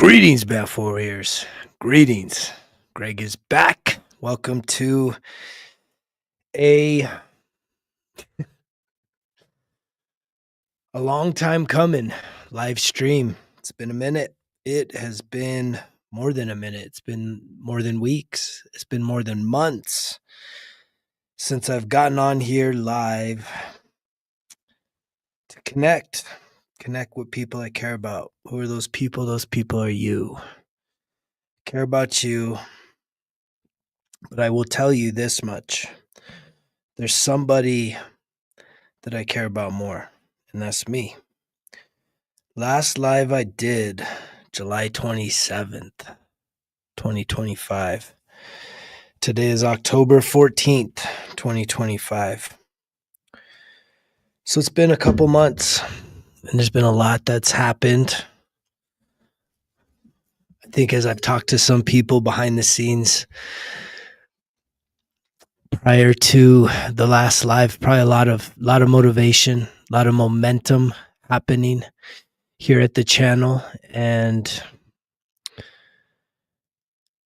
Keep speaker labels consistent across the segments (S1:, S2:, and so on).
S1: Greetings, Bat Warriors. Greetings. Greg is back. Welcome to a a long time coming live stream. It's been a minute. It has been more than a minute. It's been more than weeks. It's been more than months since I've gotten on here live to connect with people I care about. Who are those people? Those people are you. I care about you, but I will tell you this much. There's somebody that I care about more, and that's me. Last live I did, July 27th, 2025. Today is October 14th, 2025. So it's been a couple months, and there's been a lot that's happened. I think as I've talked to some people behind the scenes prior to the last live, probably a lot of motivation, a lot of momentum happening here at the channel. And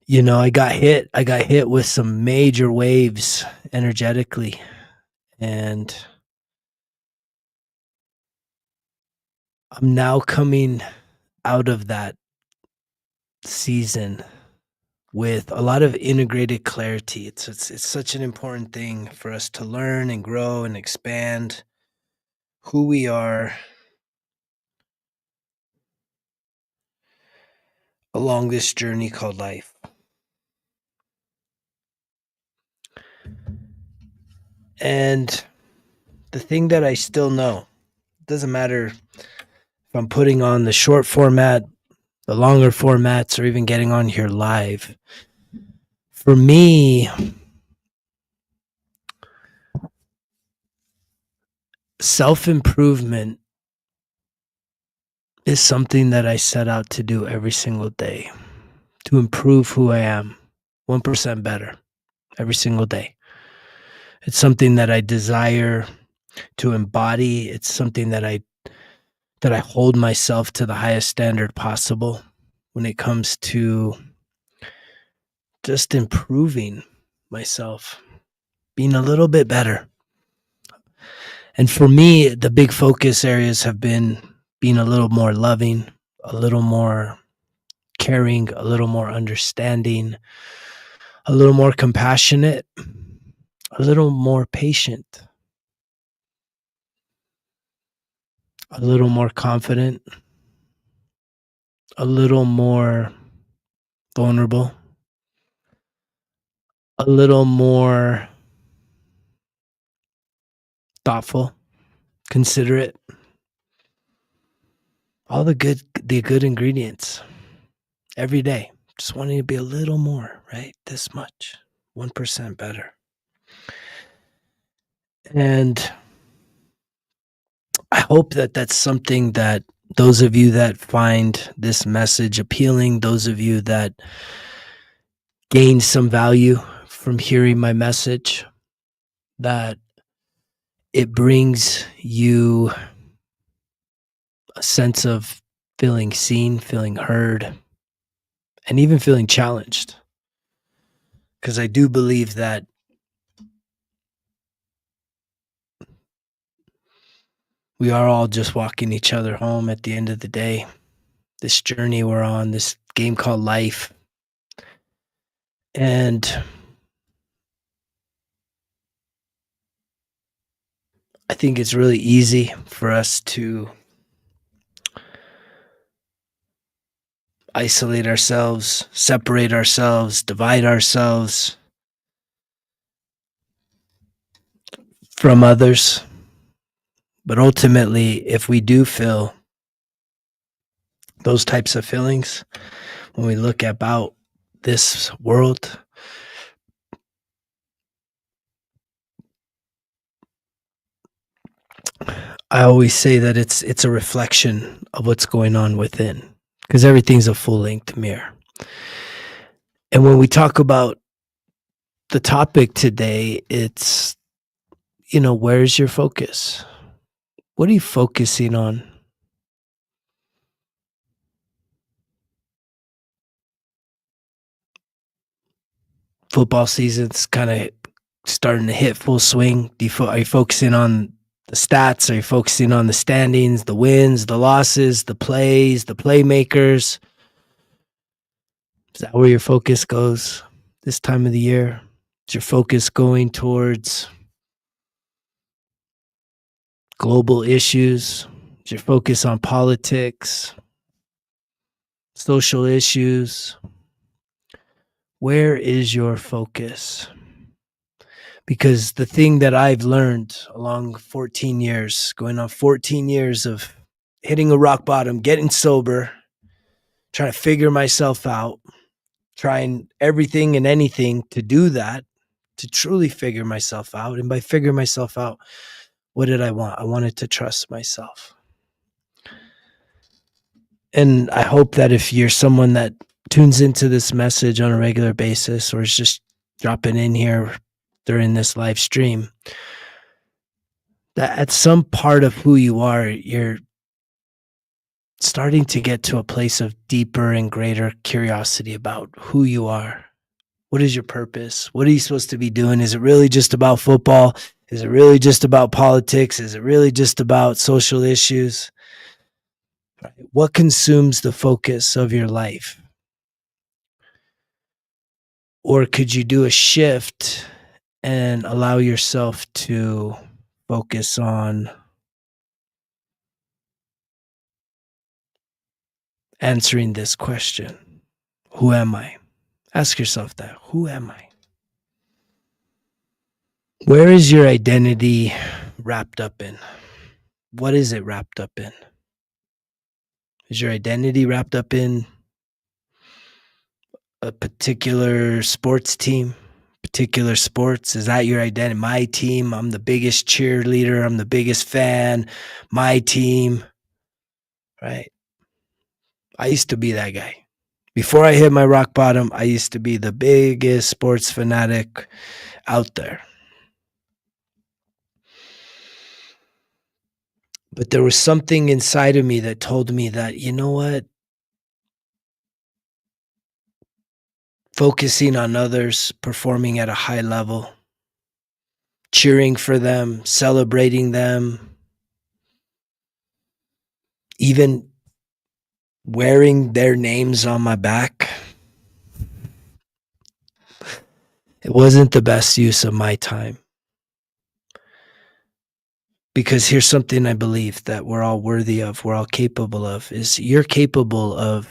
S1: I got hit with some major waves energetically, and I'm now coming out of that season with a lot of integrated clarity. It's such an important thing for us to learn and grow and expand who we are along this journey called life. And the thing that I still know, it doesn't matter if I'm putting on the short format, the longer formats, or even getting on here live. For me, self-improvement is something that I set out to do every single day, to improve who I am 1% better every single day. It's something that I desire to embody. It's something that I hold myself to the highest standard possible when it comes to just improving myself, being a little bit better. And for me, the big focus areas have been being a little more loving, a little more caring, a little more understanding, a little more compassionate, a little more patient, a little more confident, a little more vulnerable, a little more thoughtful, considerate. All the good ingredients every day. Just wanting to be a little more, right? This much, 1% better. And I hope that that's something that those of you that find this message appealing, those of you that gain some value from hearing my message, that it brings you a sense of feeling seen, feeling heard, and even feeling challenged. Because I do believe that we are all just walking each other home at the end of the day. This journey we're on, this game called life. And I think it's really easy for us to isolate ourselves, separate ourselves, divide ourselves from others. But ultimately, if we do feel those types of feelings, when we look about this world, I always say that it's a reflection of what's going on within, because everything's a full-length mirror. And when we talk about the topic today, it's, where's your focus? What are you focusing on? Football season's kind of starting to hit full swing. Are you focusing on the stats? Are you focusing on the standings, the wins, the losses, the plays, the playmakers? Is that where your focus goes this time of the year? Is your focus going towards global issues? Is your focus on politics, social issues? Where is your focus? Because the thing that I've learned along 14 years, going on 14 years of hitting a rock bottom, getting sober, trying to figure myself out, trying everything and anything to do that, to truly figure myself out. And by figuring myself out, what did I want? I wanted to trust myself. And I hope that if you're someone that tunes into this message on a regular basis or is just dropping in here during this live stream, that at some part of who you are, you're starting to get to a place of deeper and greater curiosity about who you are. What is your purpose? What are you supposed to be doing? Is it really just about football? Is it really just about politics? Is it really just about social issues? What consumes the focus of your life? Or could you do a shift and allow yourself to focus on answering this question? Who am I? Ask yourself that. Who am I? Where is your identity wrapped up in? What is it wrapped up in? Is your identity wrapped up in a particular sports team, particular sports? Is that your identity? My team, I'm the biggest cheerleader, I'm the biggest fan, my team, right? I used to be that guy. Before I hit my rock bottom, I used to be the biggest sports fanatic out there. But there was something inside of me that told me that, you know what? Focusing on others, performing at a high level, cheering for them, celebrating them, even wearing their names on my back. It wasn't the best use of my time. Because here's something I believe that we're all worthy of, we're all capable of, is you're capable of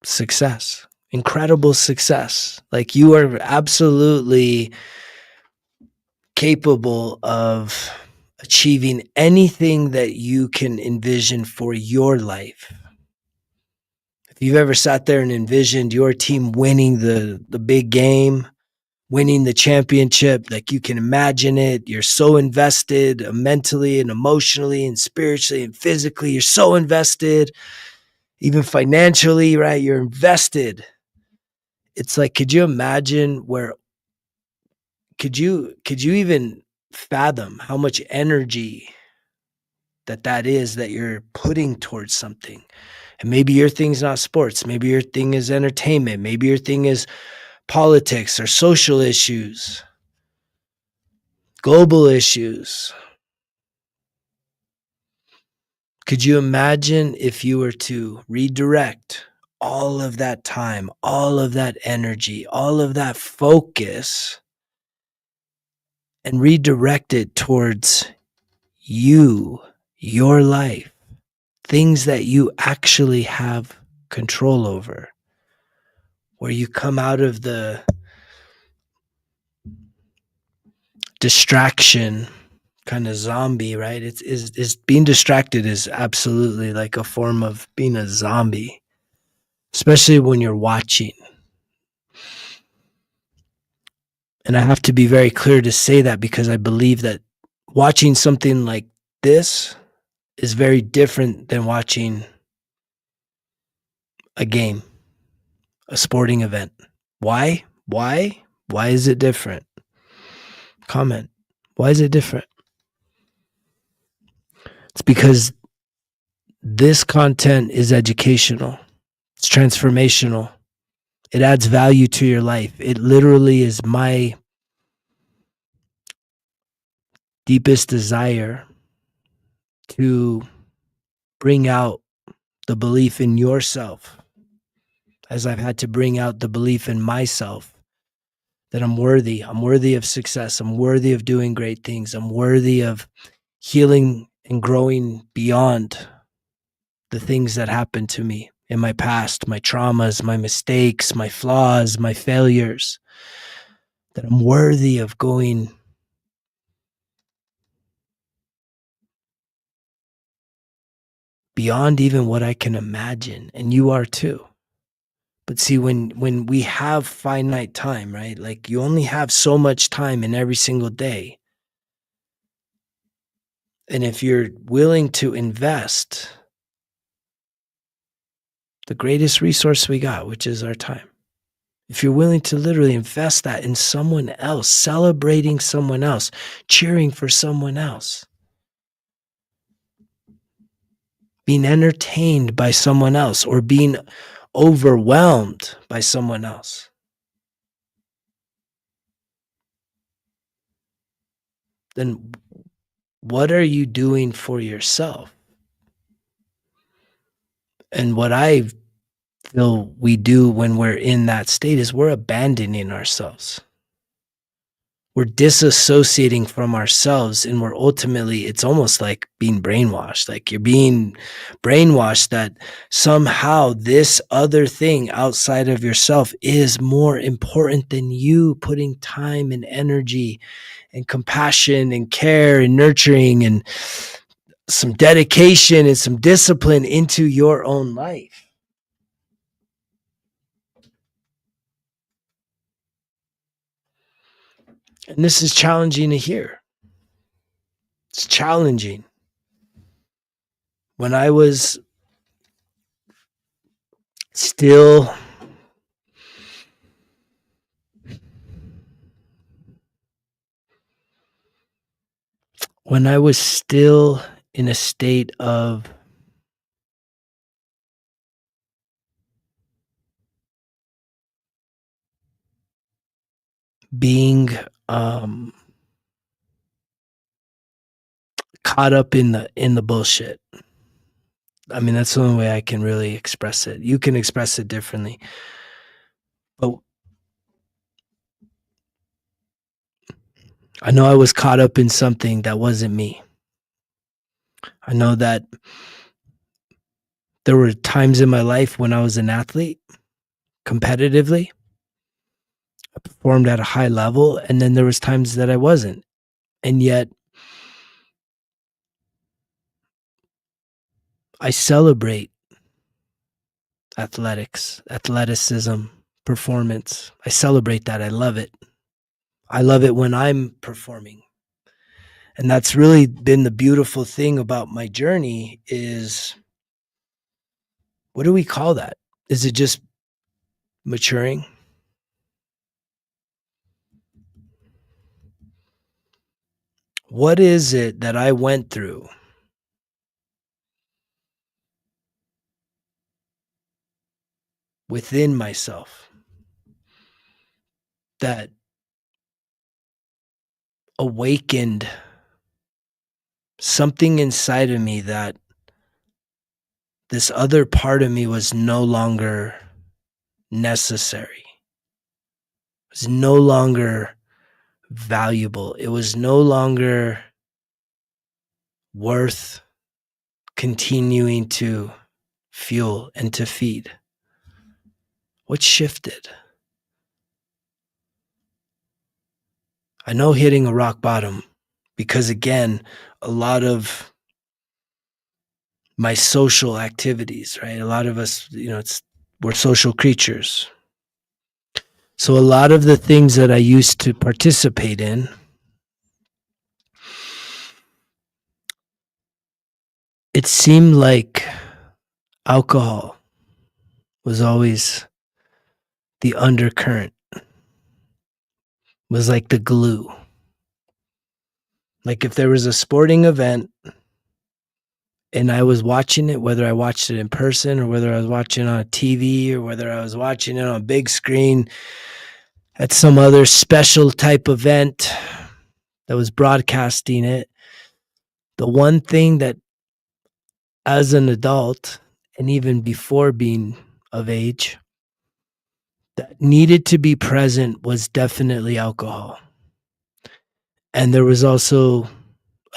S1: success, incredible success. Like you are absolutely capable of achieving anything that you can envision for your life. If you've ever sat there and envisioned your team winning the big game, winning the championship, like you can imagine it, you're so invested mentally and emotionally and spiritually and physically, you're so invested, even financially, right? You're invested. It's like, could you imagine could you even fathom how much energy that is that you're putting towards something? And maybe your thing's not sports. Maybe your thing is entertainment. Maybe your thing is politics or social issues, global issues. Could you imagine if you were to redirect all of that time, all of that energy, all of that focus and redirect it towards you, your life, things that you actually have control over, where you come out of the distraction kind of zombie, right? It's being distracted is absolutely like a form of being a zombie, especially when you're watching. And I have to be very clear to say that because I believe that watching something like this is very different than watching a game, a sporting event. Why? Why is it different? Comment. Why is it different? It's because this content is educational. It's transformational. It adds value to your life. It literally is my deepest desire to bring out the belief in yourself, as I've had to bring out the belief in myself that I'm worthy. I'm worthy of success. I'm worthy of doing great things. I'm worthy of healing and growing beyond the things that happened to me in my past, my traumas, my mistakes, my flaws, my failures. That I'm worthy of going beyond even what I can imagine. And you are too. But see, when we have finite time, right? Like you only have so much time in every single day. And if you're willing to invest the greatest resource we got, which is our time, if you're willing to literally invest that in someone else, celebrating someone else, cheering for someone else, being entertained by someone else, or being overwhelmed by someone else, then what are you doing for yourself? And what I feel we do when we're in that state is we're abandoning ourselves. We're disassociating from ourselves, and we're ultimately, it's almost like being brainwashed. Like you're being brainwashed that somehow this other thing outside of yourself is more important than you putting time and energy and compassion and care and nurturing and some dedication and some discipline into your own life. And this is challenging to hear. It's challenging. When I was still in a state of being caught up in the bullshit. I mean, that's the only way I can really express it. You can express it differently. But I know I was caught up in something that wasn't me. I know that there were times in my life when I was an athlete, competitively, I performed at a high level, and then there was times that I wasn't. And yet I celebrate athleticism, performance. I celebrate that. I love it. I love it when I'm performing. And that's really been the beautiful thing about my journey is, what do we call that? Is it just maturing? What is it that I went through within myself that awakened something inside of me, that this other part of me was no longer necessary, was no longer valuable. It was no longer worth continuing to fuel and to feed. What shifted? I know hitting a rock bottom, because again, a lot of my social activities, right? A lot of us, we're social creatures. So a lot of the things that I used to participate in, it seemed like alcohol was always the undercurrent, was like the glue. Like if there was a sporting event and I was watching it, whether I watched it in person or whether I was watching it on a TV or whether I was watching it on a big screen at some other special type event that was broadcasting it, the one thing that as an adult and even before being of age that needed to be present was definitely alcohol. And there was also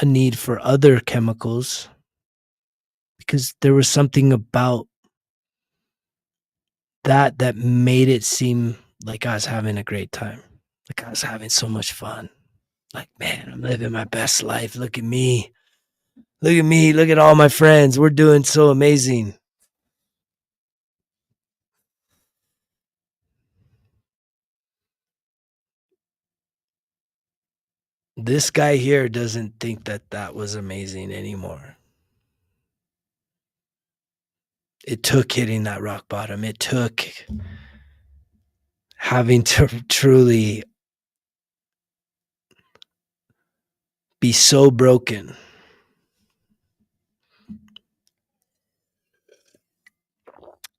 S1: a need for other chemicals because there was something about that made it seem like I was having a great time. Like I was having so much fun. Like, man, I'm living my best life. Look at me. Look at me. Look at all my friends. We're doing so amazing. This guy here doesn't think that that was amazing anymore. It took hitting that rock bottom. It took having to truly be so broken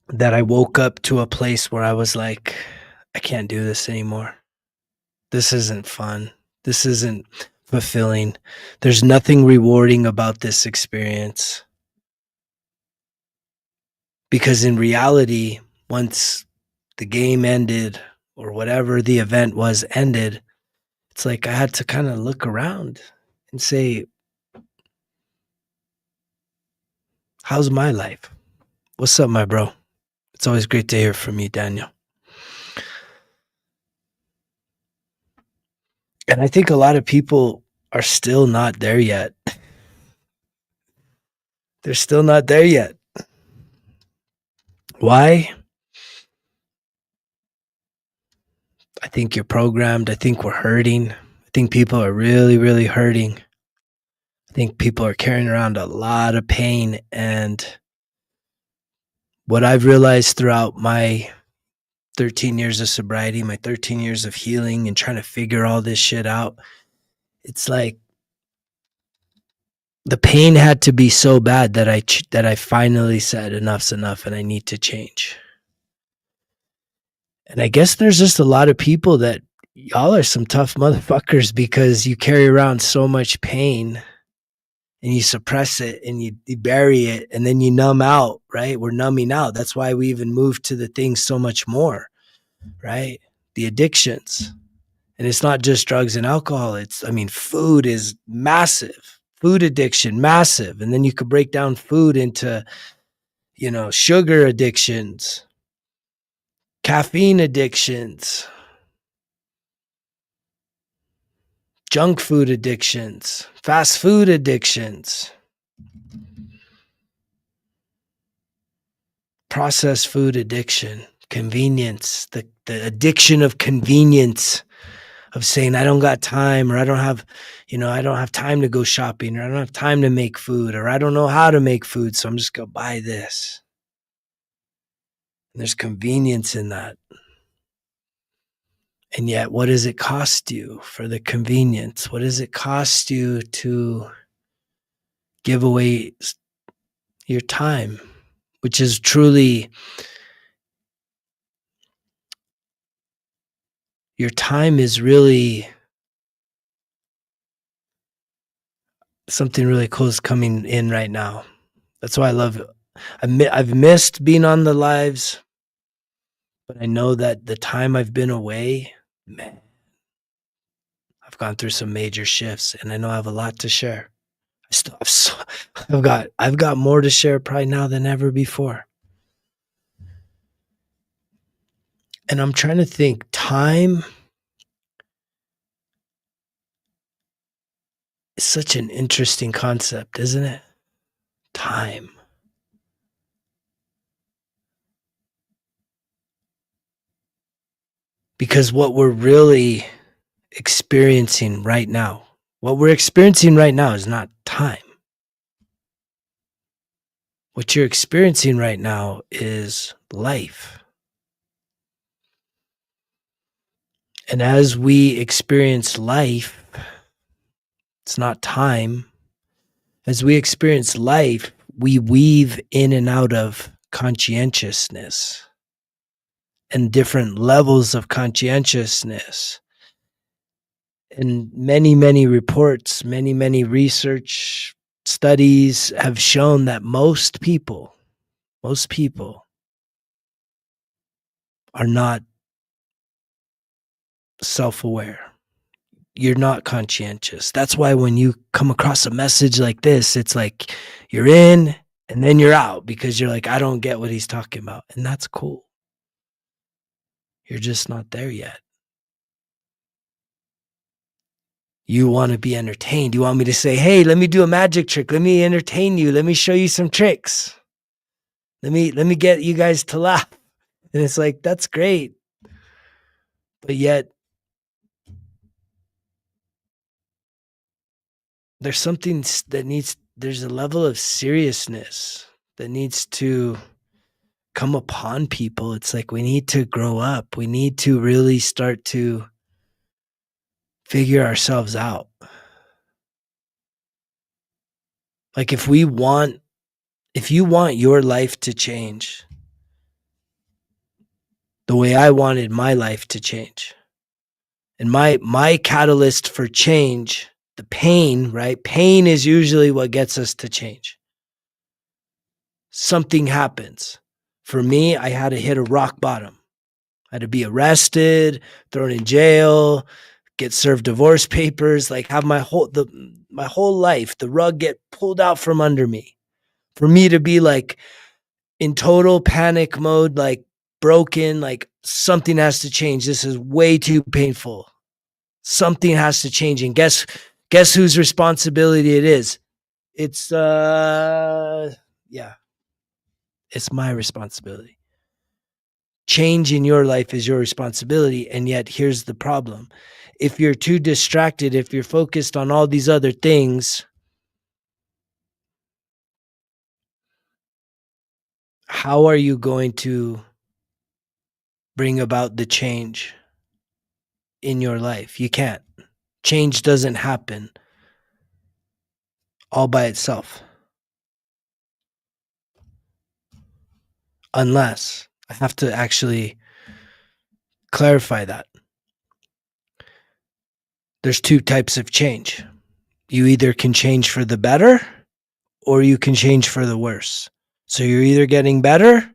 S1: that I woke up to a place where I was like, I can't do this anymore. This isn't fun. This isn't fulfilling. There's nothing rewarding about this experience. Because in reality, once the game ended or whatever the event was ended, it's like I had to kind of look around and say, how's my life? What's up, my bro? It's always great to hear from you, Daniel. And I think a lot of people are still not there yet. They're still not there yet. Why? I think you're programmed. I think we're hurting. I think people are really, really hurting. I think people are carrying around a lot of pain. And what I've realized throughout my 13 years of sobriety, my 13 years of healing and trying to figure all this shit out, it's like the pain had to be so bad that I finally said enough's enough and I need to change. And I guess there's just a lot of people that y'all are some tough motherfuckers because you carry around so much pain and you suppress it and you bury it and then you numb out, right? We're numbing out. That's why we even moved to the things so much more, right? The addictions. And it's not just drugs and alcohol. Food is massive. Food addiction, massive. And then you could break down food into, sugar addictions, caffeine addictions, junk food addictions, fast food addictions, processed food addiction, convenience, the addiction of convenience, of saying I don't got time, or I don't have time to go shopping, or I don't have time to make food, or I don't know how to make food, so I'm just going to buy this. And there's convenience in that. And yet, what does it cost you for the convenience? What does it cost you to give away your time, which is truly, your time is really something really cool is coming in right now. That's why I love it. I've missed being on the lives, but I know that the time I've been away, man, I've gone through some major shifts, and I know I have a lot to share. I still have I've got more to share probably now than ever before. And I'm trying to think, time is such an interesting concept, isn't it? Time. Because what we're really experiencing right now, is not time. What you're experiencing right now is life. And as we experience life, it's not time. As we experience life, we weave in and out of conscientiousness and different levels of conscientiousness. And many reports, many research studies have shown that most people are not self-aware. You're not conscientious. That's why when you come across a message like this, it's like you're in and then you're out because you're like, I don't get what he's talking about. And that's cool. You're just not there yet. You want to be entertained. You want me to say, hey, let me do a magic trick. Let me entertain you. Let me show you some tricks. Let me get you guys to laugh. And it's like, that's great. But yet there's something that there's a level of seriousness that needs to come upon people. It's like we need to grow up. We need to really start to figure ourselves out. Like if you want your life to change the way I wanted my life to change, and my catalyst for change, the pain, right? Pain is usually what gets us to change. Something happens. For me, I had to hit a rock bottom. I had to be arrested, thrown in jail, get served divorce papers, like have my whole life, the rug get pulled out from under me. For me to be like in total panic mode, like broken, like something has to change. This is way too painful. Something has to change. And guess whose responsibility it is? It's it's my responsibility. Change in your life is your responsibility. And yet here's the problem. If you're too distracted, if you're focused on all these other things, how are you going to bring about the change in your life? You can't. Change doesn't happen all by itself. Unless I have to actually clarify that. There's two types of change. You either can change for the better or you can change for the worse. So you're either getting better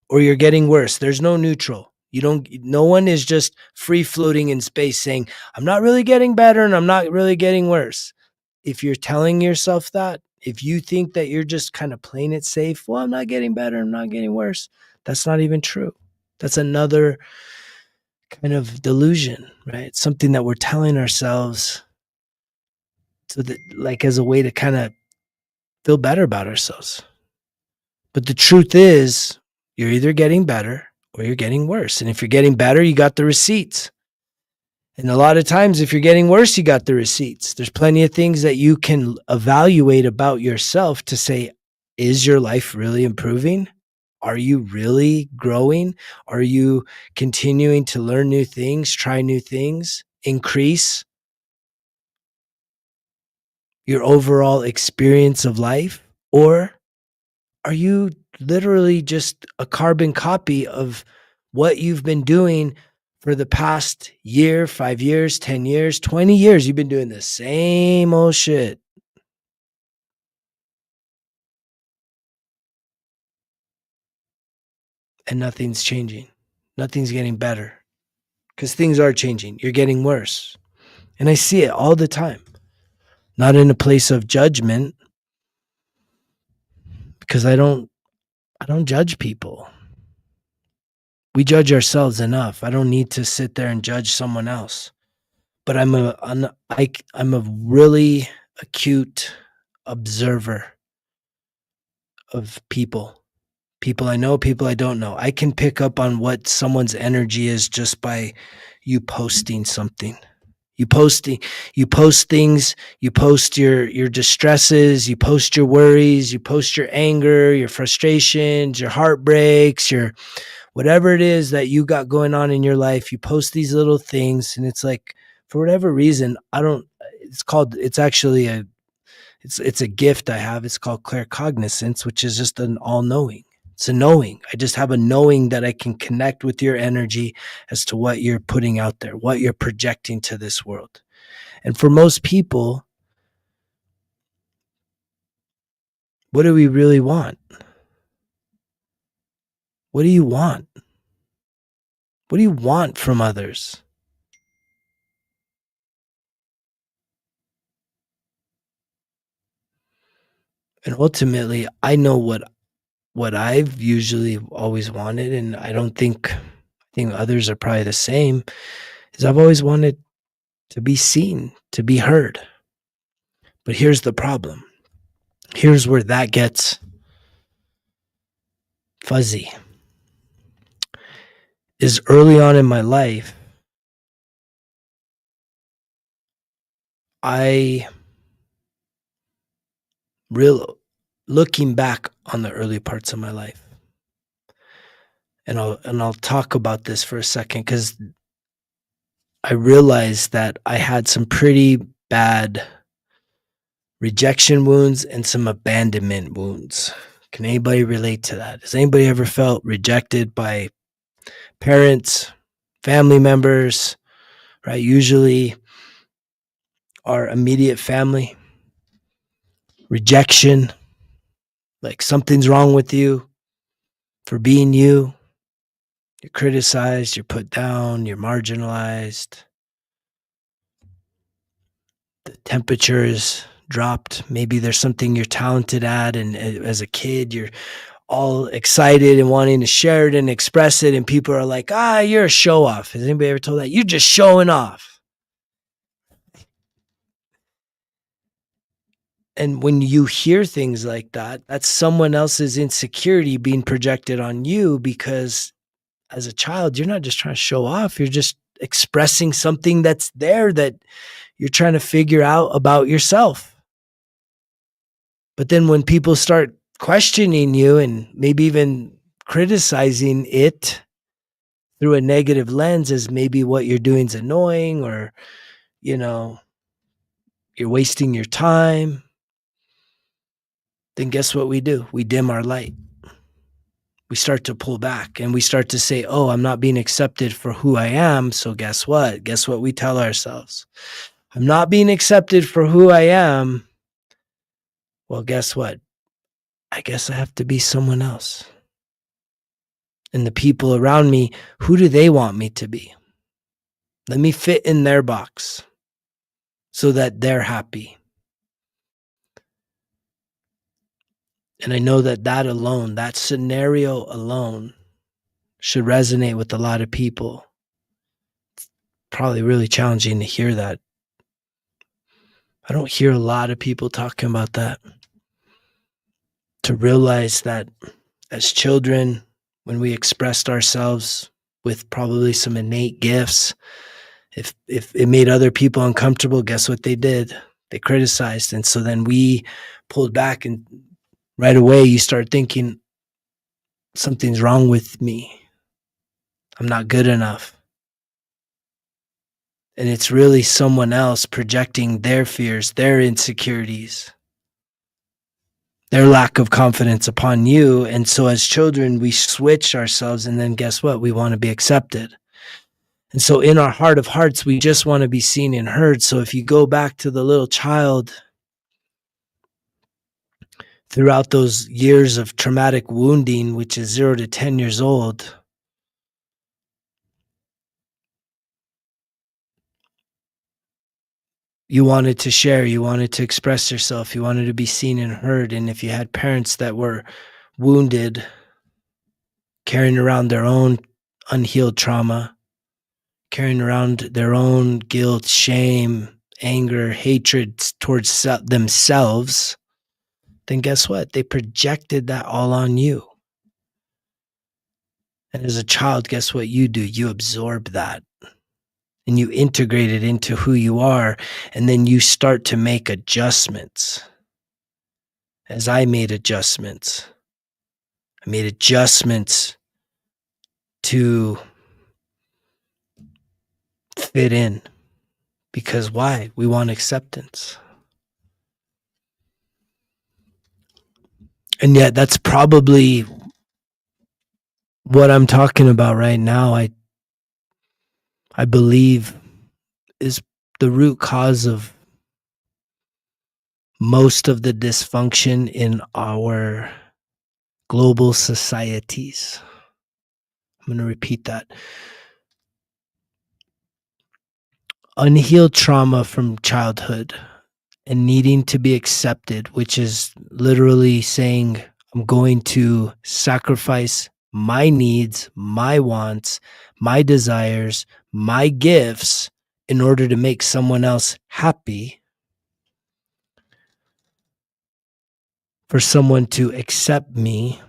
S1: or you're getting worse. There's no neutral. No one is just free floating in space saying, I'm not really getting better and I'm not really getting worse. If you're telling yourself that, if you think that you're just kind of playing it safe, well, I'm not getting better, I'm not getting worse. That's not even true. That's another kind of delusion, right? Something that we're telling ourselves so that, like, as a way to kind of feel better about ourselves. But the truth is, you're either getting better or you're getting worse. And if you're getting better, you got the receipts. And a lot of times, if you're getting worse, you got the receipts. There's plenty of things that you can evaluate about yourself to say, is your life really improving? Are you really growing? Are you continuing to learn new things, try new things, increase your overall experience of life? Or are you literally just a carbon copy of what you've been doing for the past year, 5 years, 10 years, 20 years? You've been doing the same old shit. And nothing's changing. Nothing's getting better. Because things are changing. You're getting worse. And I see it all the time. Not in a place of judgment, because I don't judge people. We judge ourselves enough. I don't need to sit there and judge someone else. But I'm a really acute observer of people. People I know, people I don't know. I can pick up on what someone's energy is just by you posting something. You post things, you post your distresses, you post your worries, you post your anger, your frustrations, your heartbreaks, your whatever it is that you got going on in your life. You post these little things, and it's like, for whatever reason, it's actually It's a gift I have. It's called claircognizance, which is just an all-knowing. It's a knowing. I just have a knowing that I can connect with your energy as to what you're putting out there, what you're projecting to this world. And for most people, what do we really want? What do you want? What do you want from others? And ultimately, I know what I've usually always wanted, and I think others are probably the same, is I've always wanted to be seen, to be heard. But here's the problem. Here's where that gets fuzzy. Is early on in my life, I real looking back on the early parts of my life, and I'll talk about this for a second because I realized that I had some pretty bad rejection wounds and some abandonment wounds. Can anybody relate to that? Has anybody ever felt rejected by parents, family members, right? Usually our immediate family. Rejection, like something's wrong with you for being you. You're criticized, you're put down, you're marginalized. The temperature is dropped. Maybe there's something you're talented at, and as a kid, you're all excited and wanting to share it and express it, and people are like, you're a show off. Has anybody ever told that? You're just showing off. And when you hear things like that, that's someone else's insecurity being projected on you, because as a child, you're not just trying to show off. You're just expressing something that's there that you're trying to figure out about yourself. But then when people start questioning you and maybe even criticizing it through a negative lens, as maybe what you're doing is annoying, or, you know, you're wasting your time, then guess what we do? We dim our light. We start to pull back and we start to say, oh, I'm not being accepted for who I am. So guess what? Guess what we tell ourselves? I'm not being accepted for who I am. Well, guess what? I guess I have to be someone else. And the people around me, who do they want me to be? Let me fit in their box so that they're happy. And I know that alone, that scenario alone, should resonate with a lot of people. It's probably really challenging to hear that. I don't hear a lot of people talking about that. To realize that as children, when we expressed ourselves with probably some innate gifts, if it made other people uncomfortable, guess what they did? They criticized. And so then we pulled back, and right away you start thinking, something's wrong with me. I'm not good enough. And it's really someone else projecting their fears, their insecurities, their lack of confidence upon you. And so as children, we switch ourselves, and then guess what? We want to be accepted. And so in our heart of hearts, we just want to be seen and heard. So if you go back to the little child throughout those years of traumatic wounding, which is 0 to 10 years old, you wanted to share, you wanted to express yourself, you wanted to be seen and heard. And if you had parents that were wounded, carrying around their own unhealed trauma, carrying around their own guilt, shame, anger, hatred towards themselves, then guess what? They projected that all on you. And as a child, guess what you do? You absorb that and you integrate it into who you are. And then you start to make adjustments. As I made adjustments, to fit in. Because why? We want acceptance. And yet that's probably what I'm talking about right now. I believe is the root cause of most of the dysfunction in our global societies. I'm going to repeat that. Unhealed trauma from childhood and needing to be accepted, which is literally saying, I'm going to sacrifice my needs, my wants, my desires, my gifts in order to make someone else happy, for someone to accept me,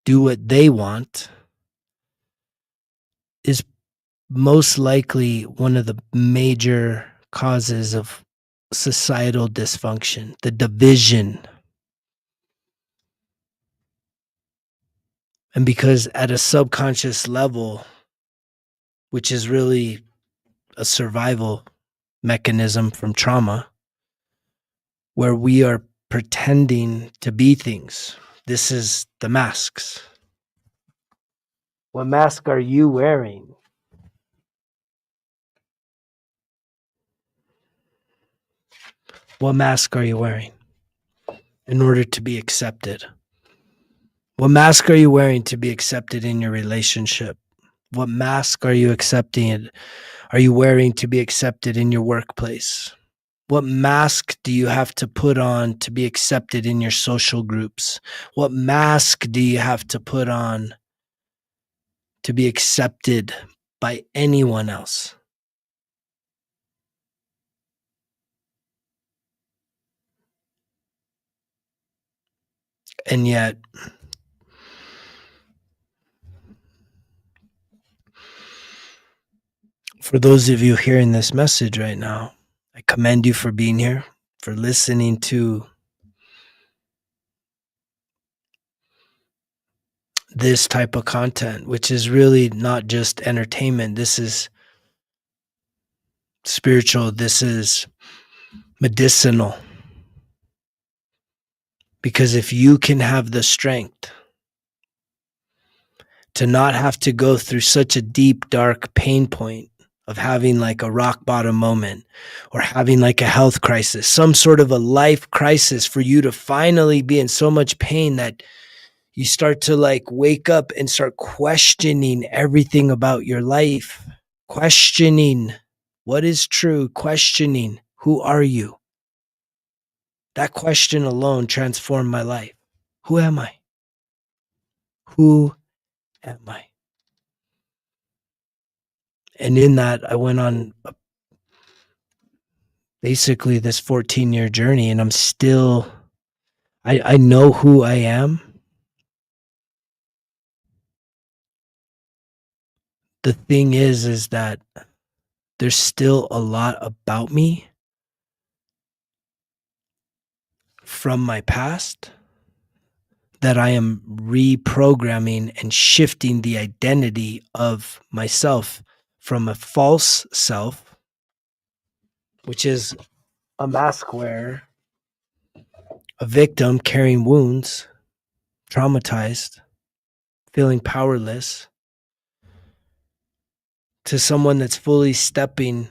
S1: do what they want, is most likely one of the major causes of societal dysfunction, the division. And because at a subconscious level, which is really a survival mechanism from trauma, where we are pretending to be things. This is the masks. What mask are you wearing? What mask are you wearing in order to be accepted? What mask are you wearing to be accepted in your relationship? What mask are you accepting? Are you wearing to be accepted in your workplace? What mask do you have to put on to be accepted in your social groups? What mask do you have to put on to be accepted by anyone else? And yet, for those of you hearing this message right now, I commend you for being here, for listening to this type of content, which is really not just entertainment. This is spiritual. This is medicinal. Because if you can have the strength to not have to go through such a deep, dark pain point of having like a rock bottom moment or having like a health crisis, some sort of a life crisis, for you to finally be in so much pain that you start to like wake up and start questioning everything about your life, questioning what is true, questioning who are you. That question alone transformed my life. Who am I? Who am I? And in that, I went on basically this 14-year journey, and I'm still, I know who I am. The thing is that there's still a lot about me from my past that I am reprogramming and shifting the identity of myself from a false self, which is a mask wearer, a victim carrying wounds, traumatized, feeling powerless, to someone that's fully stepping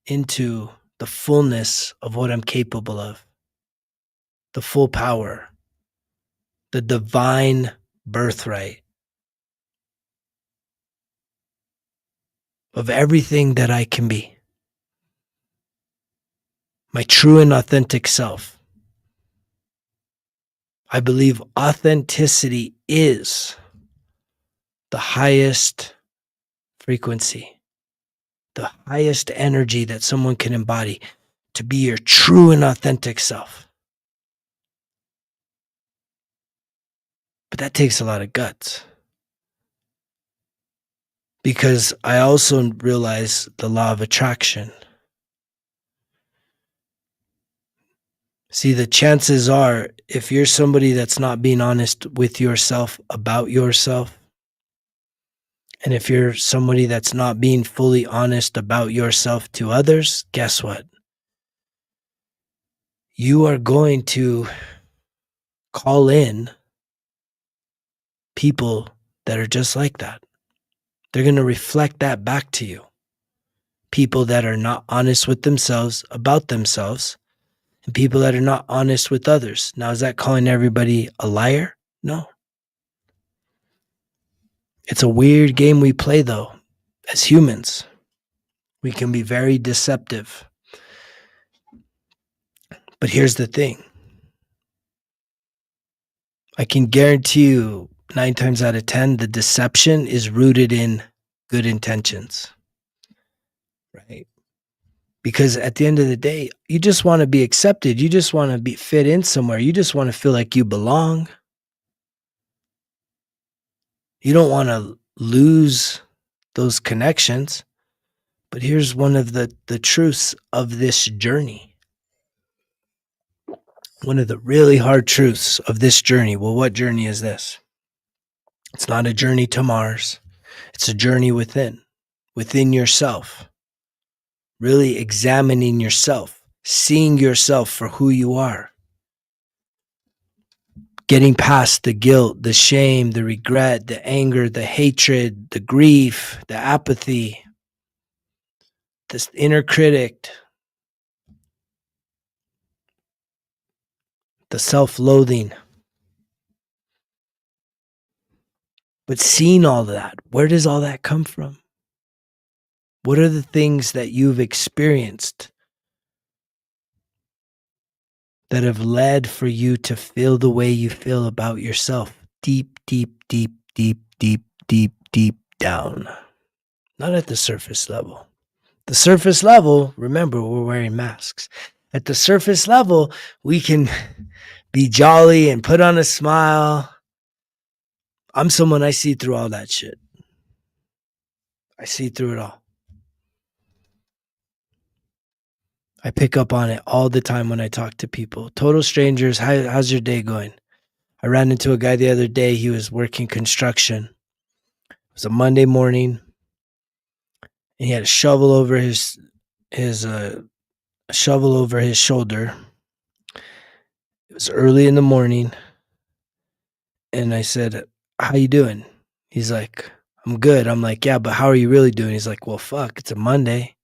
S1: into the fullness of what I'm capable of, the full power, the divine birthright of everything that I can be, my true and authentic self. I believe authenticity is the highest frequency, the highest energy that someone can embody, to be your true and authentic self. But that takes a lot of guts, because I also realize the law of attraction. See, the chances are, if you're somebody that's not being honest with yourself about yourself, and if you're somebody that's not being fully honest about yourself to others, guess what? you are going to call in people that are just like that. They're going to reflect that back to you. People that are not honest with themselves about themselves, and people that are not honest with others. Now, is that calling everybody a liar? No. It's a weird game we play, though. As humans, we can be very deceptive. But here's the thing. I can guarantee you 9 times out of 10, the deception is rooted in good intentions, right? Because at the end of the day, you just want to be accepted. You just want to be fit in somewhere. You just want to feel like you belong. You don't want to lose those connections. But here's one of the truths of this journey. One of the really hard truths of this journey. Well, what journey is this? It's not a journey to Mars. It's a journey within yourself. Really examining yourself, seeing yourself for who you are. Getting past the guilt, the shame, the regret, the anger, the hatred, the grief, the apathy, this inner critic, the self-loathing. But seeing all that, where does all that come from? What are the things that you've experienced that have led for you to feel the way you feel about yourself? Deep, deep, deep, deep, deep, deep, deep down. Not at the surface level. The surface level, remember, we're wearing masks. At the surface level, we can be jolly and put on a smile. I'm someone, I see through all that shit. I see through it all. I pick up on it all the time when I talk to people. Total strangers, how's your day going? I ran into a guy the other day. He was working construction. It was a Monday morning, and he had a shovel over his shoulder. It was early in the morning, and I said, "How you doing?" He's like, "I'm good." I'm like, "Yeah, but how are you really doing?" He's like, "Well, fuck, it's a Monday."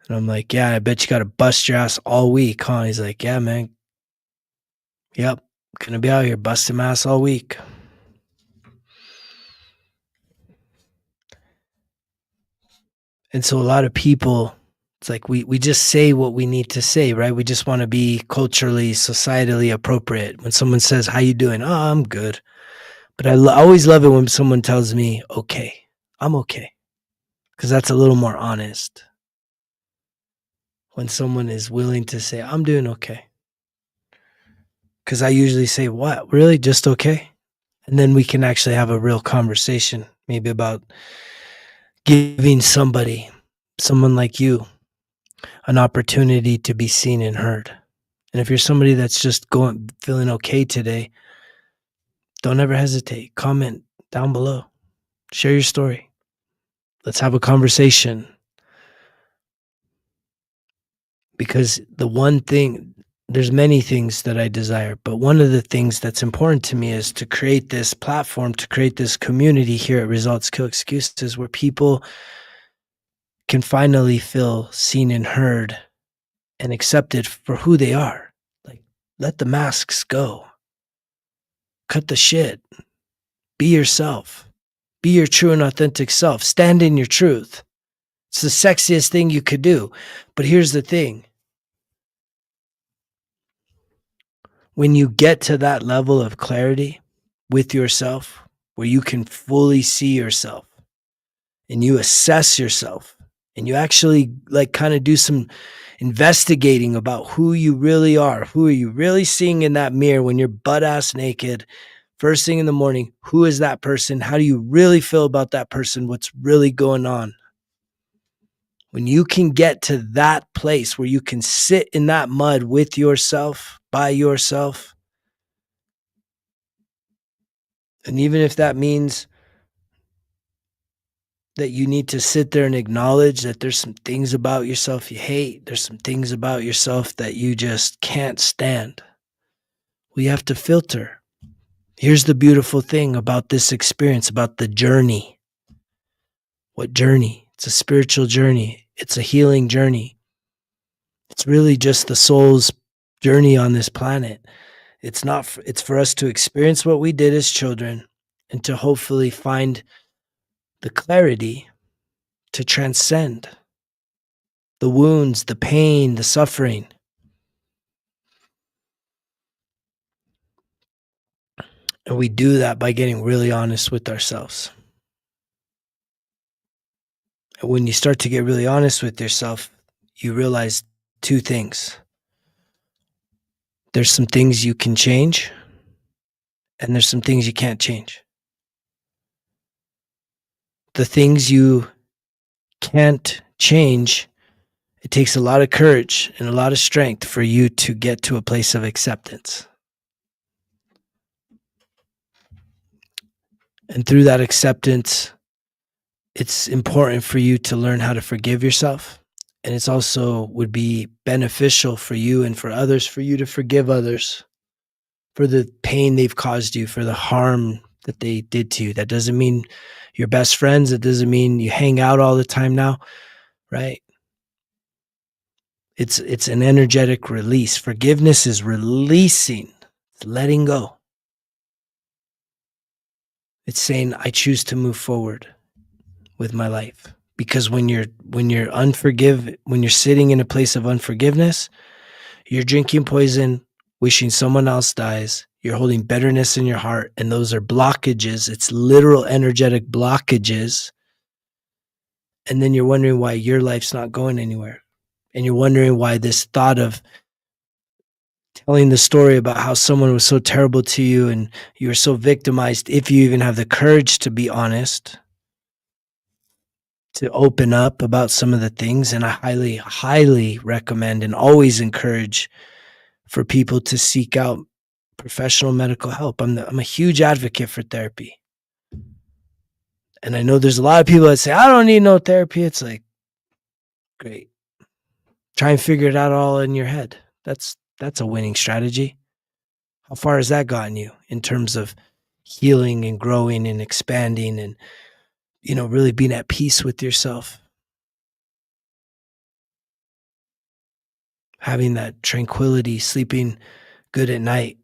S1: And I'm like, "Yeah, I bet you got to bust your ass all week, huh?" He's like, "Yeah, man. Yep, gonna be out here busting my ass all week." And so a lot of people, it's like we just say what we need to say, right? We just want to be culturally, societally appropriate. When someone says, "How you doing?" "Oh, I'm good." But I always love it when someone tells me, "Okay, I'm okay." Because that's a little more honest. When someone is willing to say, "I'm doing okay." Because I usually say, "What? Really? Just okay?" And then we can actually have a real conversation, maybe about giving someone like you, an opportunity to be seen and heard. And if you're somebody that's just feeling okay today, don't ever hesitate. Comment down below. Share your story. Let's have a conversation. Because there's many things that I desire, but one of the things that's important to me is to create this platform, to create this community here at Results Kill Excuses where people can finally feel seen and heard and accepted for who they are. Like, let the masks go. Cut the shit. Be yourself. Be your true and authentic self. Stand in your truth. It's the sexiest thing you could do. But here's the thing. When you get to that level of clarity with yourself, where you can fully see yourself and you assess yourself and you actually like kind of do some investigating about who you really are, who are you really seeing in that mirror when you're butt ass naked, first thing in the morning, who is that person? How do you really feel about that person? What's really going on? When you can get to that place where you can sit in that mud with yourself, by yourself, and even if that means that you need to sit there and acknowledge that there's some things about yourself you hate. There's some things about yourself that you just can't stand. We have to filter. Here's the beautiful thing about this experience, about the journey. What journey? It's a spiritual journey. It's a healing journey. It's really just the soul's journey on this planet. It's not. It's for us to experience what we did as children and to hopefully find the clarity to transcend the wounds, the pain, the suffering. And we do that by getting really honest with ourselves. And when you start to get really honest with yourself, you realize two things. There's some things you can change, and there's some things you can't change. The things you can't change, it takes a lot of courage and a lot of strength for you to get to a place of acceptance. And through that acceptance, it's important for you to learn how to forgive yourself. And it's also would be beneficial for you and for others, for you to forgive others for the pain they've caused you, for the harm that they did to you. That doesn't mean you're best friends. It doesn't mean you hang out all the time now, right? It's an energetic release. Forgiveness is releasing, it's letting go. It's saying, I choose to move forward with my life. Because when you're when you're sitting in a place of unforgiveness, you're drinking poison, wishing someone else dies, you're holding bitterness in your heart, and those are blockages. It's literal energetic blockages. And then you're wondering why your life's not going anywhere. And you're wondering why this thought of telling the story about how someone was so terrible to you and you were so victimized, if you even have the courage to be honest, to open up about some of the things. And I highly, highly recommend and always encourage for people to seek out professional medical help. I'm a huge advocate for therapy. And I know there's a lot of people that say, I don't need no therapy. It's like, great. Try and figure it out all in your head. That's a winning strategy. How far has that gotten you in terms of healing and growing and expanding and, really being at peace with yourself? Having that tranquility, sleeping good at night.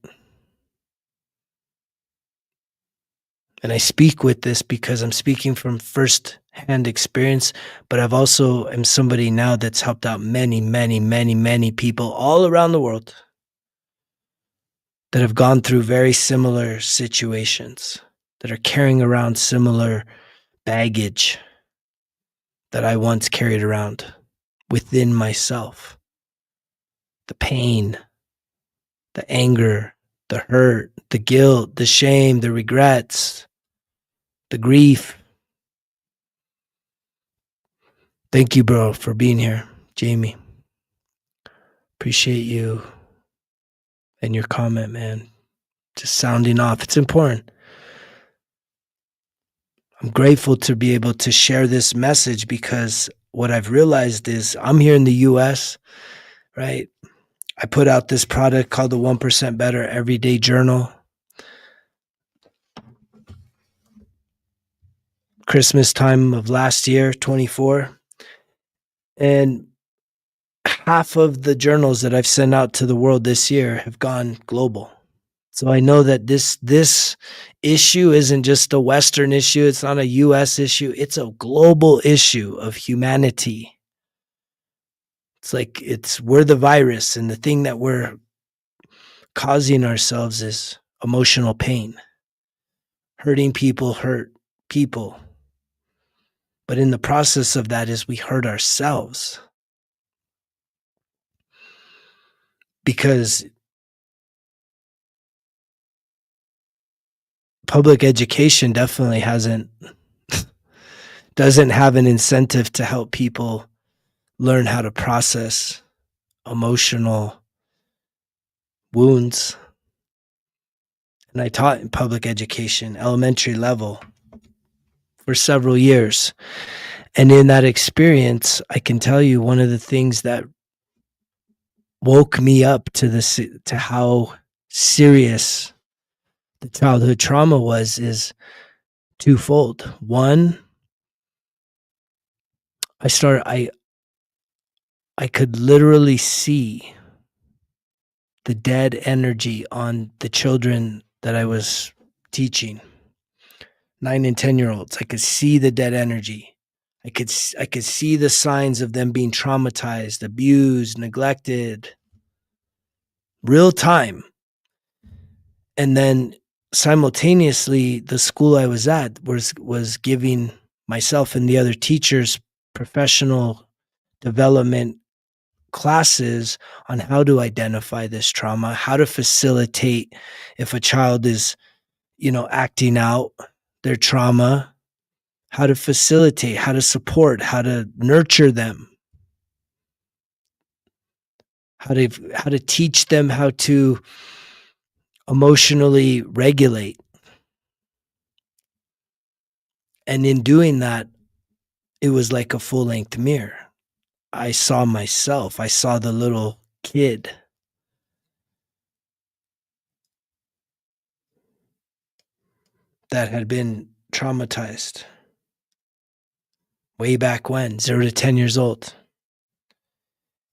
S1: And I speak with this because I'm speaking from first-hand experience, but I've also am somebody now that's helped out many, many, many, many people all around the world that have gone through very similar situations, that are carrying around similar baggage that I once carried around within myself. The pain, the anger, the hurt, the guilt, the shame, the regrets, the grief. Thank you, bro, for being here, Jamie. Appreciate you and your comment, man. Just sounding off. It's important. I'm grateful to be able to share this message because what I've realized is I'm here in the US, right? I put out this product called the 1% Better Everyday Journal. Christmas time of last year, 24. And half of the journals that I've sent out to the world this year have gone global. So I know that this issue isn't just a Western issue. It's not a US issue. It's a global issue of humanity. It's like we're the virus, and the thing that we're causing ourselves is emotional pain. Hurting people hurt people. But in the process of that is we hurt ourselves. Because public education definitely doesn't have an incentive to help people learn how to process emotional wounds. And I taught in public education, elementary level, for several years. And in that experience, I can tell you one of the things that woke me up to this, to how serious the childhood trauma was, is twofold. One, I could literally see the dead energy on the children that I was teaching, 9 and 10-year-olds. I could see the dead energy. I could see the signs of them being traumatized, abused, neglected, real time. And then simultaneously, the school I was at was giving myself and the other teachers professional development classes on how to identify this trauma, how to facilitate if a child is, acting out their trauma, how to facilitate, how to support, how to nurture them, how to teach them how to emotionally regulate. And in doing that, it was like a full-length mirror. I saw myself. I saw the little kid that had been traumatized way back when, 0 to 10 years old.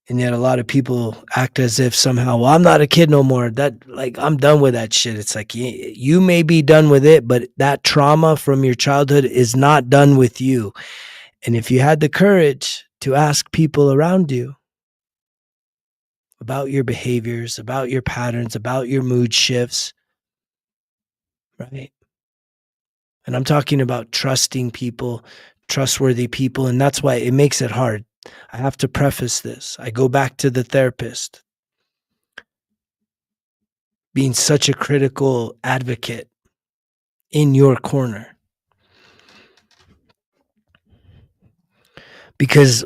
S1: And yet a lot of people act as if somehow, well, I'm not a kid no more. That, like, I'm done with that shit. It's like, you may be done with it, but that trauma from your childhood is not done with you. And if you had the courage to ask people around you about your behaviors, about your patterns, about your mood shifts, right? And I'm talking about trusting people, trustworthy people. And that's why it makes it hard. I have to preface this. I go back to the therapist being such a critical advocate in your corner. Because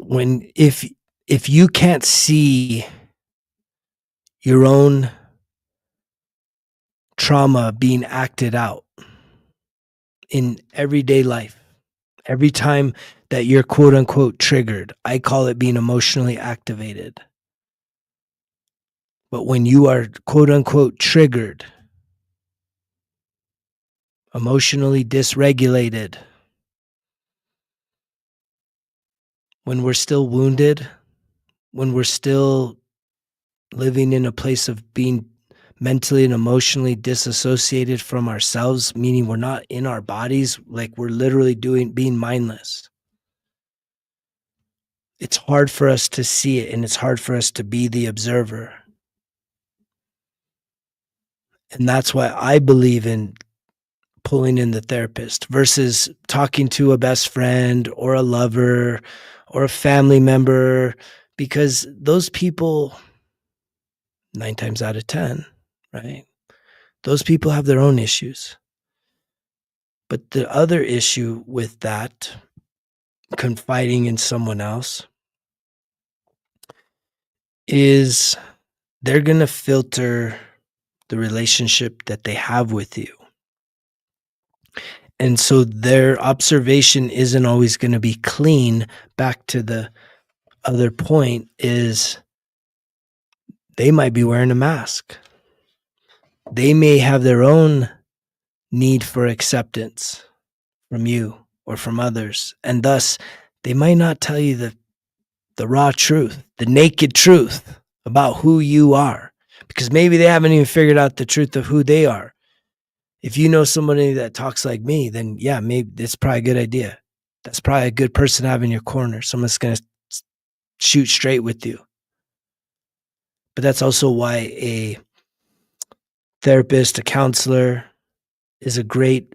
S1: if you can't see your own trauma being acted out in everyday life, every time that you're quote unquote triggered, I call it being emotionally activated. But when you are quote unquote triggered, emotionally dysregulated, when we're still wounded, when we're still living in a place of being mentally and emotionally disassociated from ourselves, meaning we're not in our bodies, like we're literally being mindless. It's hard for us to see it, and it's hard for us to be the observer. And that's why I believe in pulling in the therapist versus talking to a best friend or a lover or a family member, because those people, 9 times out of 10, right? Those people have their own issues. But the other issue with that, confiding in someone else, is they're going to filter the relationship that they have with you. And so their observation isn't always going to be clean. Back to the other point is they might be wearing a mask. They may have their own need for acceptance from you or from others. And thus, they might not tell you the raw truth, the naked truth about who you are, because maybe they haven't even figured out the truth of who they are. If you know somebody that talks like me, then yeah, maybe it's probably a good idea. That's probably a good person to have in your corner. Someone's going to shoot straight with you. But that's also why a therapist, a counselor is a great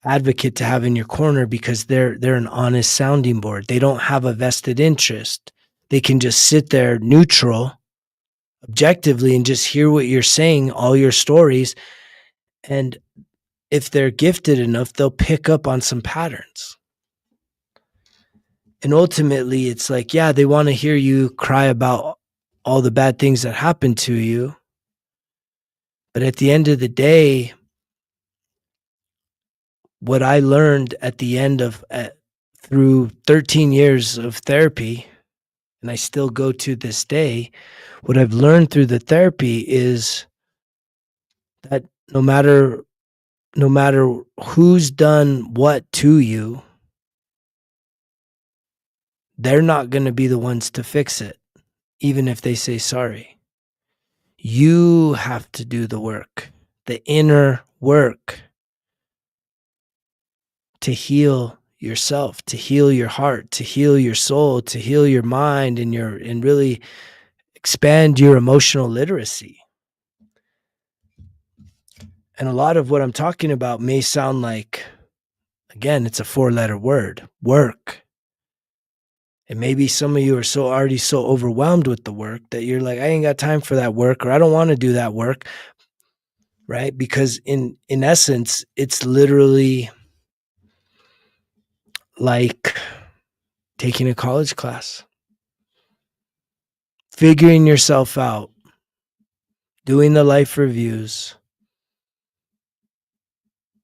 S1: advocate to have in your corner, because they're an honest sounding board. They don't have a vested interest. They can just sit there neutral, objectively, and just hear what you're saying, all your stories. And if they're gifted enough, they'll pick up on some patterns. And ultimately, it's like, yeah, they want to hear you cry about all the bad things that happened to you. But at the end of the day, what I learned at the end of through 13 years of therapy, and I still go to this day, what I've learned through the therapy is that no matter who's done what to you, they're not going to be the ones to fix it, even if they say sorry. You have to do the work, the inner work, to heal yourself, to heal your heart, to heal your soul, to heal your mind, and really expand your emotional literacy. And a lot of what I'm talking about may sound like, again, it's a 4-letter word, work. And maybe some of you are already so overwhelmed with the work that you're like, I ain't got time for that work, or I don't want to do that work, right? Because in essence, it's literally like taking a college class, figuring yourself out, doing the life reviews,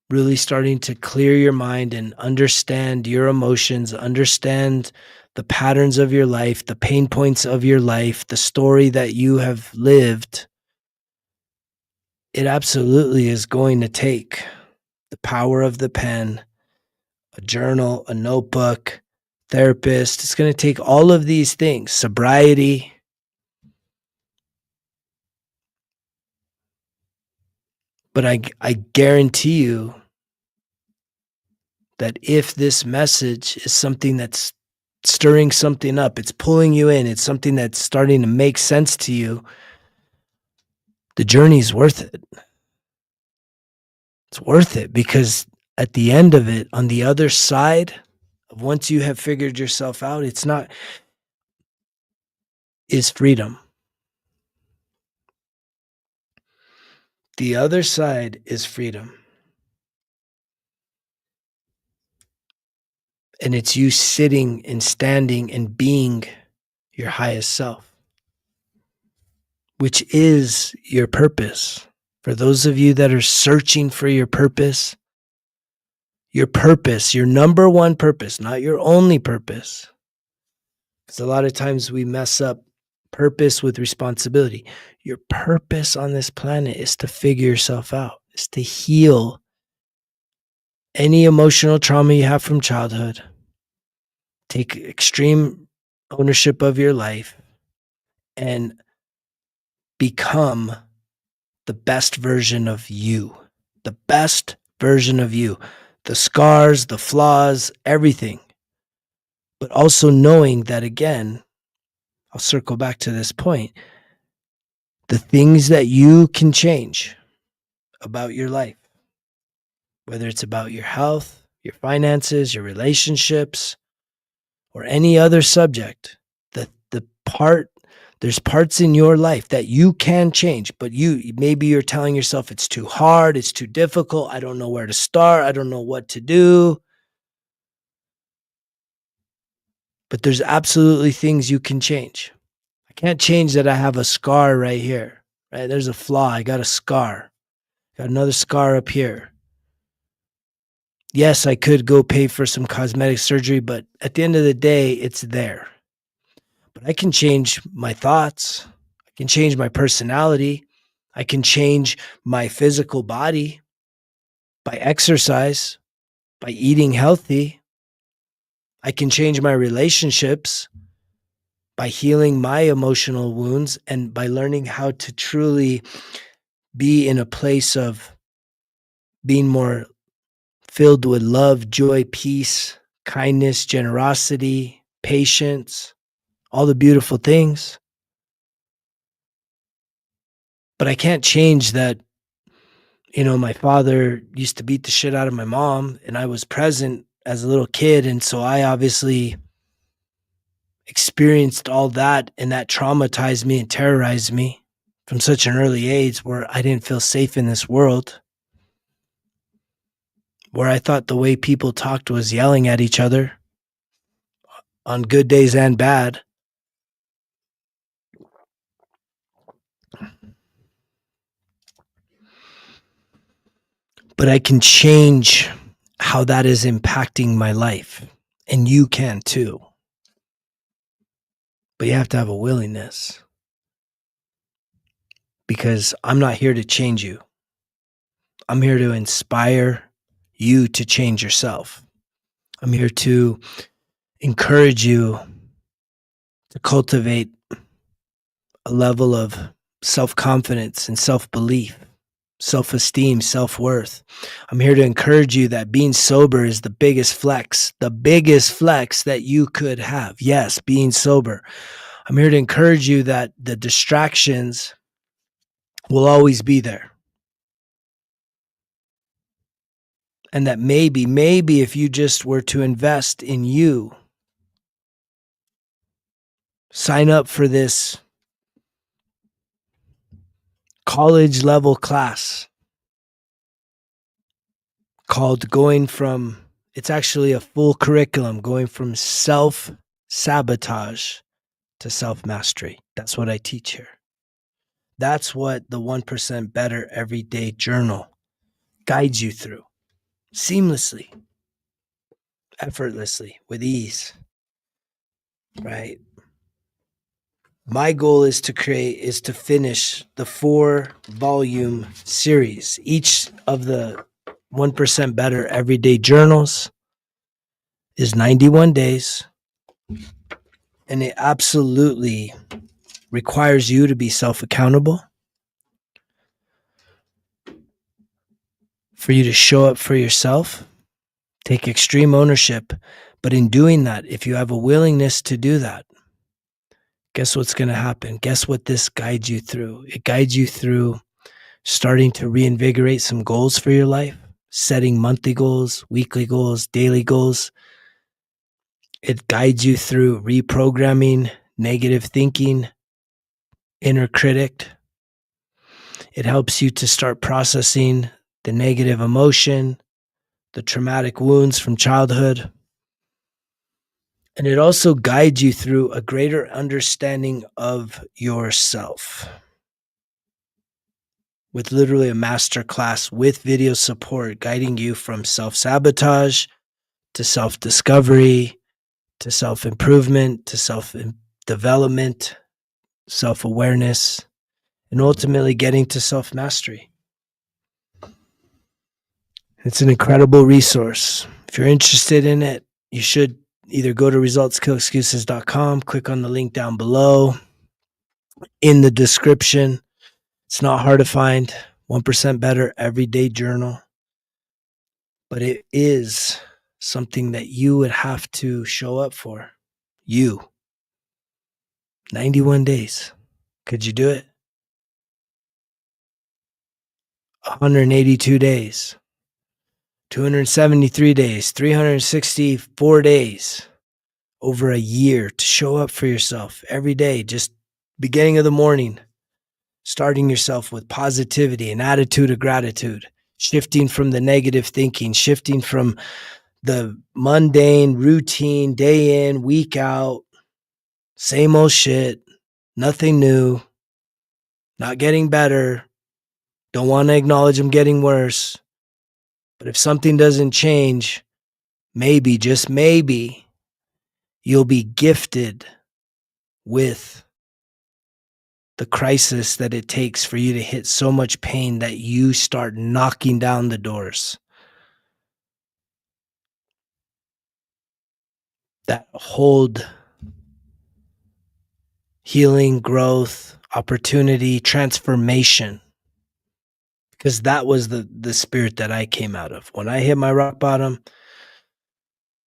S1: really starting to clear your mind and understand your emotions, understand the patterns of your life, the pain points of your life, the story that you have lived. It absolutely is going to take the power of the pen, a journal, a notebook, therapist. It's going to take all of these things, sobriety. But I guarantee you that if this message is something that's stirring something up, it's pulling you in, it's something that's starting to make sense to you, the journey's worth it. It's worth it because at the end of it, on the other side of once you have figured yourself out, is freedom. The other side is freedom. And it's you sitting and standing and being your highest self, which is your purpose. For those of you that are searching for your purpose, your number one purpose, not your only purpose. Because a lot of times we mess up purpose with responsibility. Your purpose on this planet is to figure yourself out, is to heal any emotional trauma you have from childhood, take extreme ownership of your life, and become the best version of you. The best version of you. The scars, the flaws, everything. But also knowing that, again, I'll circle back to this point, the things that you can change about your life, whether it's about your health, your finances, your relationships, or any other subject, there's parts in your life that you can change, but maybe you're telling yourself it's too hard, it's too difficult, I don't know where to start, I don't know what to do. But there's absolutely things you can change. I can't change that I have a scar right here, right? There's a flaw, I got a scar. Got another scar up here. Yes, I could go pay for some cosmetic surgery, but at the end of the day, it's there. But I can change my thoughts. I can change my personality. I can change my physical body by exercise, by eating healthy. I can change my relationships by healing my emotional wounds and by learning how to truly be in a place of being more filled with love, joy, peace, kindness, generosity, patience, all the beautiful things. But I can't change that, my father used to beat the shit out of my mom and I was present as a little kid. And so I obviously experienced all that, and that traumatized me and terrorized me from such an early age where I didn't feel safe in this world, where I thought the way people talked was yelling at each other on good days and bad. But I can change how how that is impacting my life. And you can too. But you have to have a willingness. Because I'm not here to change you. I'm here to inspire you to change yourself. I'm here to encourage you to cultivate a level of self-confidence and self-belief, self-esteem, self-worth. I'm here to encourage you that being sober is the biggest flex that you could have. Yes, being sober. I'm here to encourage you that the distractions will always be there. And that maybe if you just were to invest in you, sign up for this college level class called it's actually a full curriculum going from self-sabotage to self-mastery. That's what I teach here. That's what the 1% Better Everyday Journal guides you through seamlessly, effortlessly, with ease, right? My goal is to finish the 4-volume series. Each of the 1% Better Everyday Journals is 91 days. And it absolutely requires you to be self-accountable, for you to show up for yourself, take extreme ownership. But in doing that, if you have a willingness to do that, guess what's going to happen? Guess what this guides you through? It guides you through starting to reinvigorate some goals for your life, setting monthly goals, weekly goals, daily goals. It guides you through reprogramming negative thinking, inner critic. It helps you to start processing the negative emotion, the traumatic wounds from childhood. And it also guides you through a greater understanding of yourself, with literally a master class with video support guiding you from self-sabotage to self-discovery to self-improvement to self-development, self-awareness, and ultimately getting to self-mastery. It's an incredible resource. If you're interested in it, you should either go to resultskillexcuses.com, click on the link down below in the description. It's not hard to find. 1% Better Everyday Journal. But it is something that you would have to show up for. You. 91 days. Could you do it? 182 days. 273 days. 364 days. Over a year to show up for yourself every day, just beginning of the morning, starting yourself with positivity, an attitude of gratitude, shifting from the negative thinking, shifting from the mundane routine, day in, week out, same old shit, nothing new, not getting better, don't want to acknowledge I'm getting worse. But if something doesn't change, maybe, just maybe, you'll be gifted with the crisis that it takes for you to hit so much pain that you start knocking down the doors that hold healing, growth, opportunity, transformation. Because that was the spirit that I came out of. When I hit my rock bottom,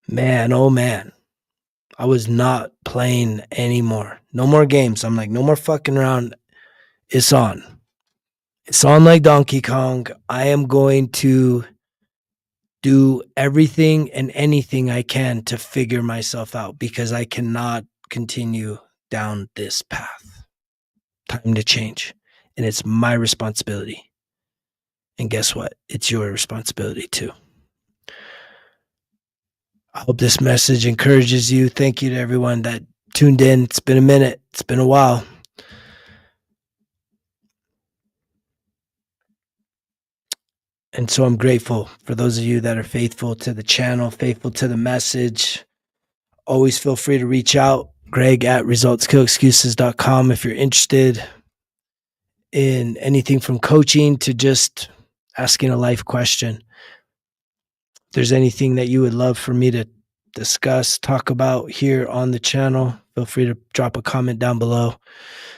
S1: man, oh man, I was not playing anymore. No more games. I'm like, no more fucking around. It's on. It's on like Donkey Kong. I am going to do everything and anything I can to figure myself out, because I cannot continue down this path. Time to change. And it's my responsibility. And guess what? It's your responsibility too. I hope this message encourages you. Thank you to everyone that tuned in. It's been a minute. It's been a while. And so I'm grateful for those of you that are faithful to the channel, faithful to the message. Always feel free to reach out. Greg at resultskillexcuses.com if you're interested in anything from coaching to just asking a life question. If there's anything that you would love for me to discuss, talk about here on the channel, feel free to drop a comment down below.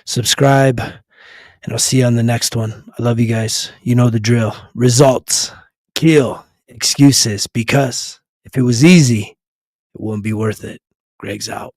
S1: Subscribe, and I'll see you on the next one. I love you guys. You know the drill. Results kill excuses, because if it was easy, it wouldn't be worth it. Greg's out.